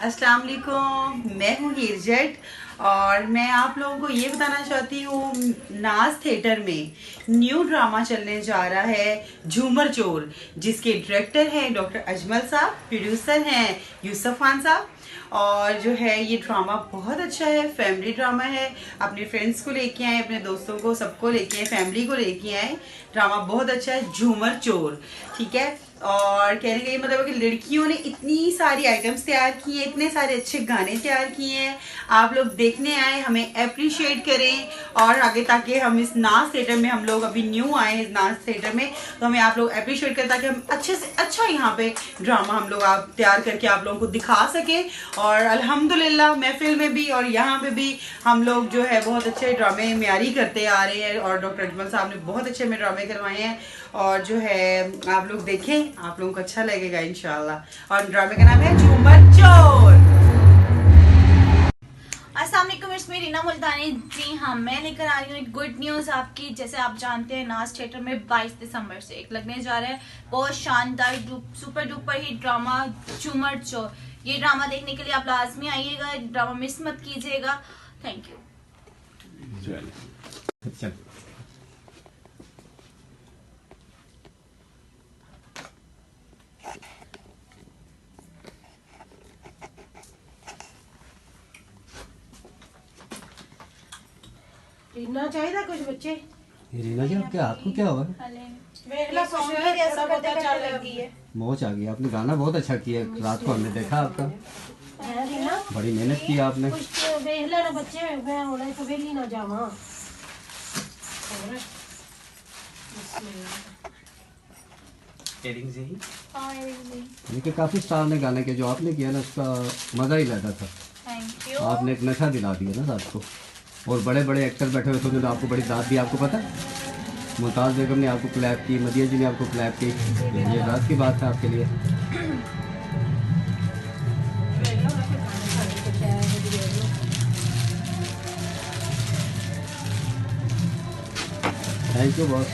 अस्सलाम वालेकुम, मैं हूँ हीरजट और मैं आप लोगों को ये बताना चाहती हूँ नाज थिएटर में न्यू ड्रामा चलने जा रहा है झूमर चोर, जिसके डायरेक्टर हैं डॉक्टर अजमल साहब, प्रोड्यूसर हैं यूसुफ खान साहब। और जो है ये ड्रामा बहुत अच्छा है, फैमिली ड्रामा है। अपने फ्रेंड्स को लेके आए, अपने दोस्तों को, सबको लेके आए, फैमिली को लेके आए। ड्रामा बहुत अच्छा है, झूमर चोर, ठीक है। और कहने का ये मतलब है कि लड़कियों ने इतनी सारी आइटम्स तैयार की हैं, इतने सारे अच्छे गाने तैयार किए हैं। आप लोग देखने आए, हमें अप्रिशिएट करें और आगे ताकि हम इस नाज थिएटर में, हम लोग अभी न्यू आए हैं इस नाज थिएटर में, तो हमें आप लोग अप्रिशिएट करें ताकि हम अच्छे से अच्छा यहाँ पे ड्रामा हम लोग आप तैयार करके आप लोगों को दिखा सकें। और अल्हम्दुलिल्लाह महफिल में भी और यहाँ पे भी हम लोग जो है बहुत अच्छे ड्रामे म्यारी करते आ रहे हैं और डॉक्टर अजमल साहब ने बहुत अच्छे में ड्रामे करवाए हैं। और जो है आप लोग देखें, आप लोगों को अच्छा लगेगा इंशाल्लाह। और ड्रामे का नाम है झूमर चोर। अस्सलाम वालेकुम, इट्स मी रीना मुल्तानी। जी हाँ, मैं लेकर आ रही हूँ एक गुड न्यूज़ आपकी। जैसे आप जानते हैं नाज थिएटर में 22 दिसंबर से एक लगने जा रहा है बहुत शानदार सुपर डुपर हिट ड्रामा झूमर चोर। ये ड्रामा देखने के लिए आप लाजमी आइएगा, ड्रामा मिस मत कीजिएगा। Thank you. रीना चाहिए कुछ बच्चे। रीना जी, आपके हाथ को क्या हुआ? मोच आ गई। आपने गाना बहुत अच्छा किया, रात को हमने देखा आपका, बड़ी मेहनत की आपने। बच्चे मैं होने तो वेली ना जावा। लेकिन काफी स्टार ने गाने के जो आपने किया ना, उसका मजा ही लेता था। Thank you. आपने एक नशा दिला दिया ना रात को। और बड़े बड़े एक्टर बैठे हुए थे, उन्होंने आपको बड़ी दाद दी, आपको पता? मुमताज़ बेगम ने आपको क्लैप की, मदिया जी ने आपको क्लैप की। ये रात की बात है आपके लिए। Thank you boss.